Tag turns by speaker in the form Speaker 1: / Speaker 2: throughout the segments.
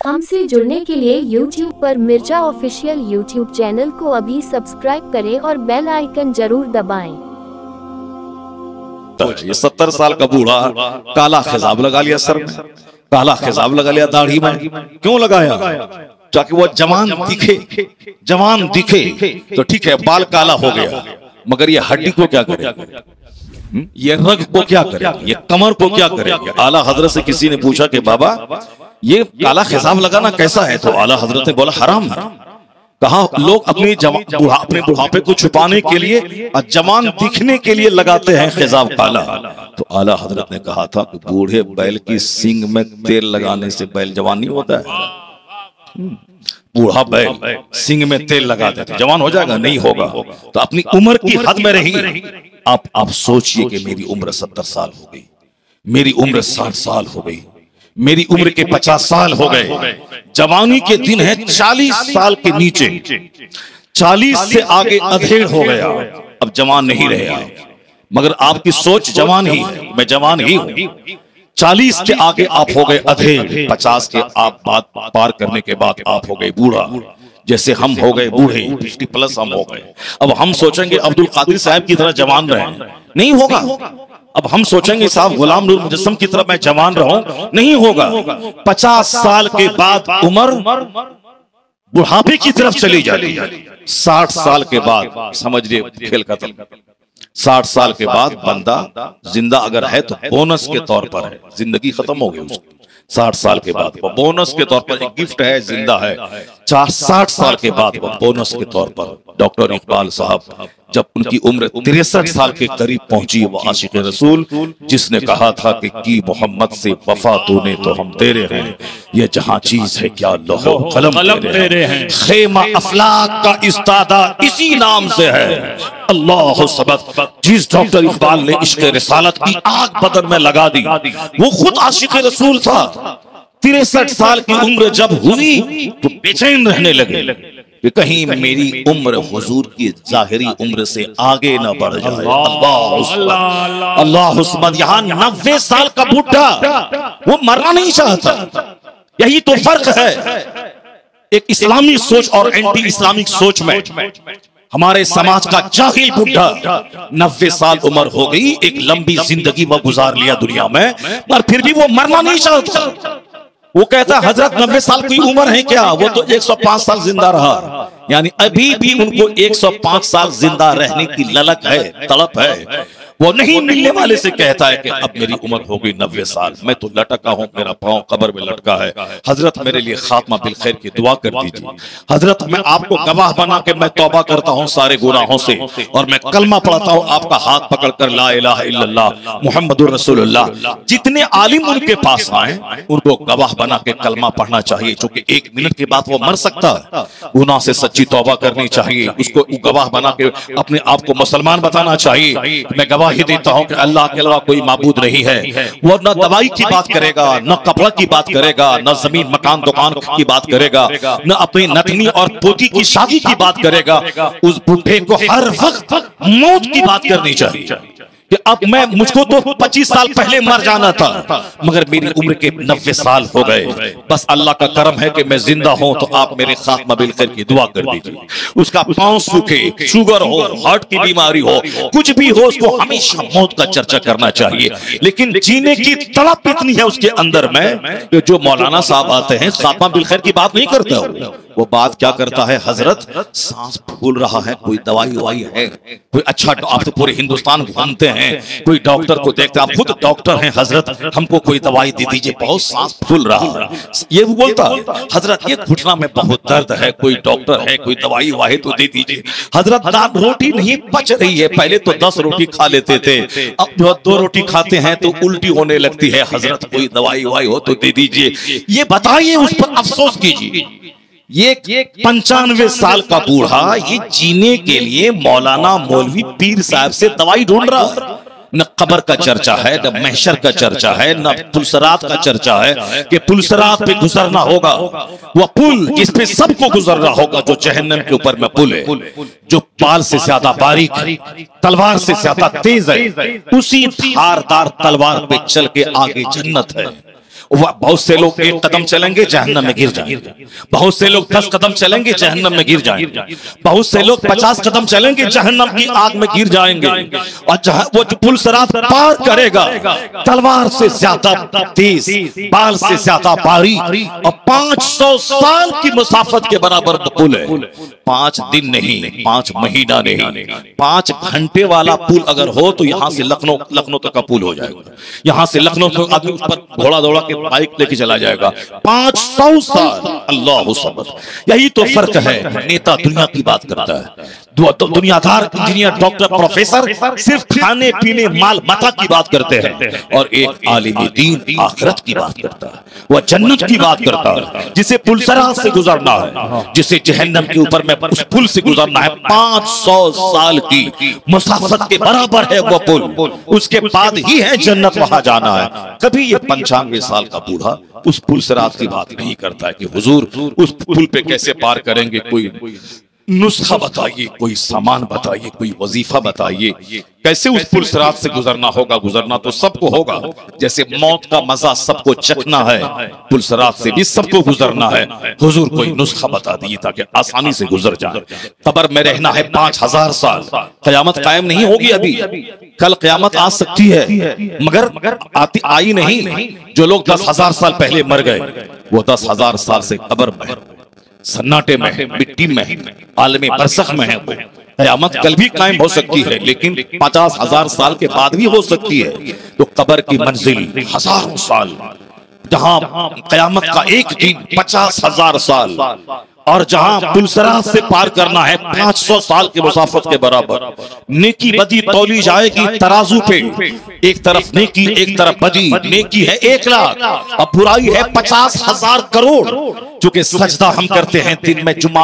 Speaker 1: हमसे जुड़ने के लिए YouTube पर मिर्जा ऑफिशियल YouTube चैनल को अभी सब्सक्राइब करें और बेल आइकन जरूर दबाएं।
Speaker 2: ये 70 साल का बूढ़ा काला खिजाब लगा लिया सर में, काला खिजाब लगा लिया दाढ़ी में। क्यों लगाया? ताकि वो जवान दिखे। तो ठीक है, बाल काला हो गया, मगर ये हड्डी को क्या करेगा? ये रग को क्या करेगा? ये कमर को क्या करेगा? आला हजरत से किसी ने पूछा कि बाबा ये काला खिजाब लगाना कैसा है? तो आला हजरत ने बोला हराम है। कहा लोग अपने बुढ़ापे को छुपाने के लिए और जवान दिखने के लिए लगाते हैं खिजाब काला। तो आला हजरत ने कहा था कि बूढ़े बैल की सींग में तेल लगाने से बैल जवान नहीं होता है। बूढ़ा बैल सींग में तेल लगा देते जवान हो जाएगा? नहीं होगा। तो अपनी उम्र की हद में रही। आप सोचिए कि मेरी उम्र 70 साल हो गई, मेरी उम्र 60 साल हो गई, मेरी उम्र के 50 साल हो गए, जवानी के दिन है 40 साल के नीचे, 40 से आगे अधेड़ हो गया, अब जवान नहीं रहे आप। मगर आपकी सोच जवान ही है, मैं जवान ही हूं। 40 के आगे आप हो गए अधेड़, 50 के आप बात पार करने के बाद आप हो गए बूढ़ा। जैसे हम हो गए बूढ़े, 50+ हम हो गए। अब हम सोचेंगे अब्दुल कादिर साहब की तरह जवान रहे, नहीं होगा। अब हम सोचेंगे साहब गुलाम नूर मुजस्सम की तरह मैं जवान रहूं, नहीं होगा। 50 साल के बाद उम्र बुढ़ापे की तरफ चली जाती है। 60 साल के बाद समझिए खेल खत्म। 60 साल के बाद बंदा जिंदा अगर है तो बोनस के तौर पर है, जिंदगी खत्म हो गई उसकी। 60 साल के बाद वो बोनस के तौर पर एक गिफ्ट है, जिंदा है। 60 साल के बाद वो बोनस के तौर पर डॉक्टर इकबाल साहब जब उनकी उम्र 63 साल के करीब पहुंची, वो आशिक रसूल जिसने कहा था कि की मोहम्मद से वफा तूने तो हम तेरे हैं, ये जहां चीज है क्या लोहो कलम तेरे हैं, खेमा अफलाक का इस्तादा इसी नाम से है। अल्लाह सबद। जिस डॉक्टर इकबाल ने इश्क़ रिसालत की आग बदन में लगा दी, वो खुद आशिक रसूल था। 63 साल की उम्र जब हुई तो बेचैन रहने लगे कि कहीं मेरी उम्र हुजूर की जाहिरी उम्र से आगे न बढ़ जाए। अल्लाह उस्मत। यहाँ 90 साल का बुढ़ा वो मरना नहीं चाहता। यही तो फर्क है एक इस्लामी सोच और एंटी इस्लामिक सोच में। हमारे समाज का जाहिल बुढ़ा 90 साल उम्र हो गई, एक लंबी जिंदगी वो गुजार लिया दुनिया में, पर फिर भी वो मरना नहीं चाहता। वो कहता है हजरत 90 साल की उम्र है क्या? वो तो 105 साल जिंदा रहा। यानी अभी भी उनको 105 साल जिंदा रहने की ललक है, तड़प है। वो नहीं मिलने वाले से कहता है कि अब मेरी उम्र हो गई 90 साल, मैं तो लटका हूं, मेरा पांव कब्र में लटका है। हजरत मेरे लिए खात्मा बिल खैर की दुआ कर दीजिए। हजरत मैं आपको गवाह बना के मैं तौबा करता हूं सारे गुनाहों से, और मैं कलमा पढ़ता हूं आपका हाथ पकड़कर ला इलाहा इल्लल्लाह मुहम्मदुर रसूलुल्लाह। जितने आलिम उनके पास आए उनको गवाह बना के कलमा पढ़ना चाहिए, क्योंकि 1 मिनट के बाद वो मर सकता है। गुनाह से सच्ची तौबा करनी चाहिए, उसको गवाह बना के अपने आप को मुसलमान बताना चाहिए। मैं गवाही देता हूं कि अल्लाह के अलावा कोई माबूद नहीं है। वो न दवाई की बात करेगा, न कपड़ा की बात करेगा, न जमीन मकान दुकान की बात करेगा, न अपनी नथनी और पोती की शादी की बात करेगा। उस बूढ़े को हर वक्त मौत की बात करनी चाहिए कि अब मुझको तो 25 साल पहले मर जाना था, मगर मेरी उम्र के 90 साल हो गए। बस अल्लाह का करम है कि मैं जिंदा हूं, तो आप मेरे खात्मा बिल खैर की दुआ कर दीजिए। उसका पांव सूखे, शुगर हो, हार्ट की बीमारी हो, कुछ भी हो, उसको हमेशा मौत का चर्चा करना चाहिए। लेकिन जीने की तड़प इतनी है उसके अंदर में कि जो मौलाना साहब आते हैं खात्मा बिल खैर की बात नहीं करता। वो बात क्या करता है? हजरत सांस फूल रहा है, कोई दवाई ववाई है, कोई अच्छा, आप तो पूरे हिंदुस्तान घूमते हैं, कोई डॉक्टर को देखते, आप खुद डॉक्टर हैं, हजरत हमको कोई दवाई दे दीजिए, बहुत सांस फूल रहा है। ये वो बोलता हजरत ये घुटना में बहुत दर्द है, कोई डॉक्टर है, कोई दवाई वाही तो दे दीजिए। हजरत रोटी नहीं पच रही है, पहले तो 10 रोटी खा लेते थे, अब जो 2 रोटी खाते हैं तो उल्टी होने लगती है। हजरत कोई दवाई वाही हो तो दे दीजिए। ये बताइए, उस पर अफसोस कीजिए। ये 95 साल का बूढ़ा ये जीने के लिए मौलाना मौलवी पीर साहब से दवाई ढूंढ रहा है। न कब्र का चर्चा है, न महशर का चर्चा है, न पुलसरात का चर्चा है कि पुलसरात पे गुजरना होगा। वह पुल जिस पे सबको गुजरना होगा, जो जहन्नम के ऊपर में पुल है, जो पाल से ज्यादा बारीक है, तलवार से ज्यादा तेज है, उसी धारदार तलवार पे चल के आगे जन्नत है। बहुत से लोग 1 कदम चलेंगे जहन्नम में गिर जाएंगे, बहुत से लोग 10 कदम चलेंगे जहन्नम में गिर जाएंगे, बहुत से लोग 50 कदम चलेंगे जहन्नम की आग में गिर जाएंगे। और वो जो पुल सिरात पार करेगा, तलवार से ज्यादा तेज, बाल से ज्यादा बारीक और 500 साल की मुसाफत के बराबर पुल है। 5 दिन नहीं, 5 महीना नहीं, 5 घंटे वाला पुल अगर हो तो यहां से लखनऊ तक का पुल हो जाएगा। यहां से लखनऊ तक आदमी उस पर घोड़ा दौड़ा के बाइक लेके चला जाएगा। 500 साल, अल्लाह सब्र। यही तो फर्क है। नेता दुनिया की बात करता है, दुनियादार इंजीनियर डॉक्टर प्रोफेसर सिर्फ खाने पीने माल मता की बात करते हैं, और एक आलिम दीन आखिरत की बात करता है, वह जन्नत की बात करता है, जिसे पुल सिरात से गुजरना है, जिसे जहन्नम के ऊपर में उस पुल से गुजरना है। 500 साल की मुसाफत के बराबर है वो पुल, उसके बाद ही है जन्नत, वहां जाना है। कभी ये 95 साल का बूढ़ा उस पुल सिरात की बात नहीं करता है कि हुजूर उस पुल पे कैसे पार करेंगे, कोई नुस्खा बताइए, कोई सामान बताइए, कोई वजीफा बताइए, कैसे उस पुल सिरात से गुजरना होगा। गुजरना तो सबको होगा, जैसे मौत का मजा सबको चखना है, पुल सिरात से भी सबको गुजरना है। हुजूर कोई नुस्खा बता दीजिए ताकि आसानी से गुजर जाए। कब्र में रहना है 5000 साल, कयामत कायम नहीं होगी अभी, कल कयामत आ सकती है, मगर आई नहीं। जो लोग 10,000 साल पहले मर गए वो 10,000 साल से कब्र में, सन्नाटे में है, मिट्टी में है, आलमे बरसख में है। वो कयामत कल भी कायम हो सकती है, लेकिन 50,000 साल के बाद भी हो सकती है। तो कब्र की मंजिल हजारों साल, जहां कयामत का एक दिन 50,000 साल, और जहां पुल सिरात से पार करना है 500 साल के मुसाफत के बराबर। नेकी बदी तौली जाएगी तराजू पे, एक तरफ नेकी एक तरफ बदी। नेकी है 1 लाख और बुराई है 50,000 करोड़। चूंकि सजदा हम करते हैं दिन में जुमा,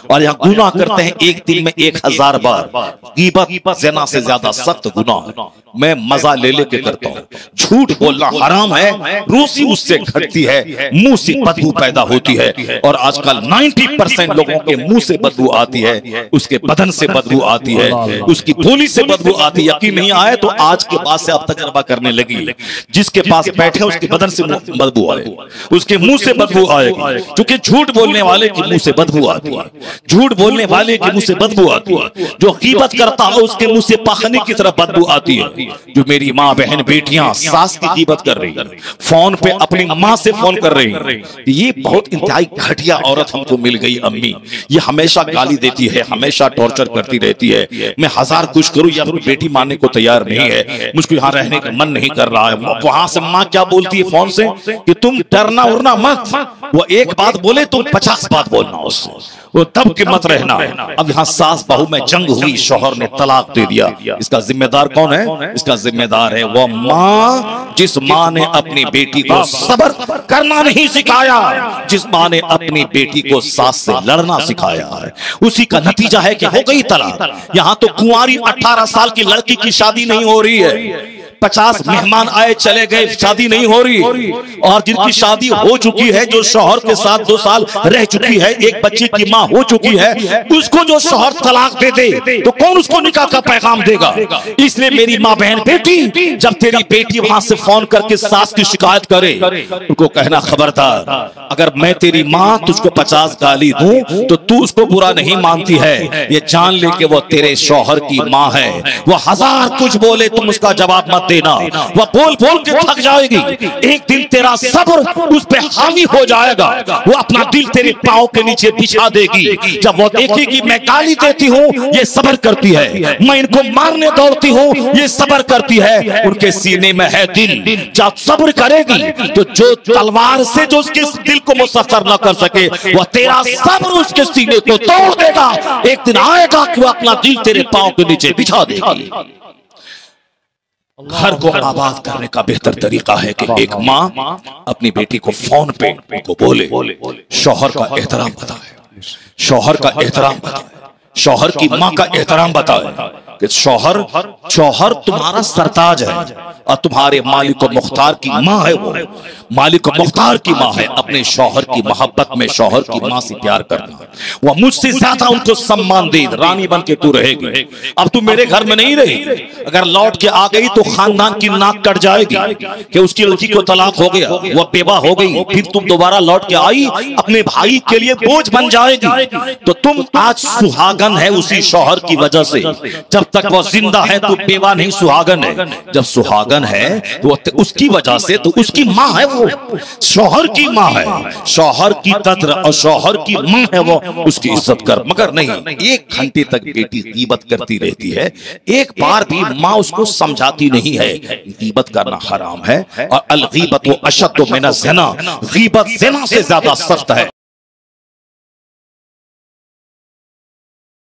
Speaker 2: और यहाँ गुनाह करते हैं एक दिन में 1000 बार। गीबत ज़िना से ज्यादा सख्त गुनाह है, मैं मजा ले लेके करता हूँ। झूठ बोलना हराम है, रोसी उससे घटती है, मुंह से बदबू पैदा होती है, और आजकल 90% लोगों के मुंह से बदबू आती है, उसके बदन से बदबू आती है, उसकी बोली से बदबू आती है। यकीन नहीं आए तो आज के बाद से आप तजर्बा करने लगी, जिसके पास बैठे उसके बदन से बदबू आए, उसके मुंह से बदबू आएगी। क्योंकि झूठ बोलने वाले के मुंह से बदबू आती है, झूठ बोलने वाले के मुंह से बदबू आती है। जो गीबत करता है उसके मुंह से पाखनी की तरह बदबू आती है। जो मेरी माँ बहन बेटियां सास की गीबत कर रही है, फोन पे अपनी माँ से फोन कर रही है, ये बहुत इंतहाई घटिया औरत हमको मिल गई अम्मी, ये हमेशा गाली देती है, हमेशा टॉर्चर करती रहती है। मैं 1000 कुछ करूं या अपनी बेटी मानने को तैयार नहीं है, मुझको यहाँ रहने का मन नहीं कर रहा है। वहां से माँ क्या बोलती है फोन से कि तुम डरना उड़ना मत, वो एक बात बोले तुम 50 बात बोलना उससे, वो तब के मत रहना। अब यहाँ सास बहू में जंग हुई, शौहर ने तलाक दे दिया। इसका जिम्मेदार कौन है? इसका जिम्मेदार है वो माँ जिस माँ ने अपनी बेटी को सब्र करना नहीं सिखाया, जिस माँ ने अपनी बेटी को सास से लड़ना सिखाया है। उसी का नतीजा है कि हो गई तलाक। यहाँ तो कुंवारी 18 साल की लड़की की शादी नहीं हो रही है, 50 मेहमान आए चले गए, शादी नहीं हो रही। और जिनकी शादी हो चुकी है, जो शौहर के साथ 2 साल रह चुकी है, एक बच्चे की माँ हो चुकी है, उसको जो शौहर तलाक दे दे तो कौन उसको निकाह का पैगाम देगा? इसलिए मेरी माँ बहन बेटी, जब तेरी बेटी वहां से फोन करके सास की शिकायत करे, उनको कहना खबरदार, अगर मैं तेरी माँ तुझको 50 गाली दूं तो तू उसको बुरा नहीं मानती है, ये जान ले कि वो तेरे शौहर की माँ है। वो 1000 कुछ बोले तुम उसका जवाब मत देना, वह बोल बोल के थक जाएगी। एक दिन तेरा सब्र उस पे हावी हो जाएगा, वो अपना दिल तेरे पांव के नीचे बिछा देगी। जब वो देखेगी मैं गाली देती हूँ ये सब्र करती है, मैं इनको मारने दौड़ती हूँ ये सब्र करती है, उनके सीने में है दिल। जब सब्र करेगी तो जो तलवार से जो उसके दिल को मुसख्खर न कर सके, वह तेरा सब्र उसके सीने को तोड़ देगा। एक दिन आएगा कि वह अपना दिल तेरे पांव के नीचे बिछा देगी। घर को आबाद करने का बेहतर तरीका है कि एक माँ अपनी बेटी को फोन पे को बोले, शौहर का एहतराम बताए, शौहर का एहतराम बताए, शौहर की माँ का एहतराम बताए, कि शौहर तुम्हारा सरताज है और तुम्हारे मालिक व मुख्तार की माँ है। वो मालिक व मुख्तार की माँ है। अपने शौहर की मोहब्बत में शौहर की माँ से प्यार करना, वह मुझसे ज्यादा उनको सम्मान दे। रानी बन के तू रहेगी। अब तू मेरे घर में नहीं रहेगी, अगर लौट के आ गई तो खानदान की नाक कट जाएगी कि उसकी लड़की को तलाक हो गया, वह बेवा हो गई, फिर तुम दोबारा लौट के आई अपने भाई के लिए बोझ बन जाएगी। तो तुम आज सुहागन है उसी शौहर की वजह से। जब तक वह जिंदा है तो बेवा नहीं, सुहागन है। जब सुहागन है तो उसकी वजह से, तो उसकी माँ है, वो शौहर की माँ है। शौहर की कद्र और शौहर की माँ है, वो उसकी इज्जत कर। मगर नहीं, 1 घंटे तक बेटी गीबत करती रहती है, एक बार भी माँ उसको समझाती नहीं है गीबत करना हराम है। और अल गीबत अशद्दु मिन ज़िना, गीबत ज़िना से ज्यादा सख्त है।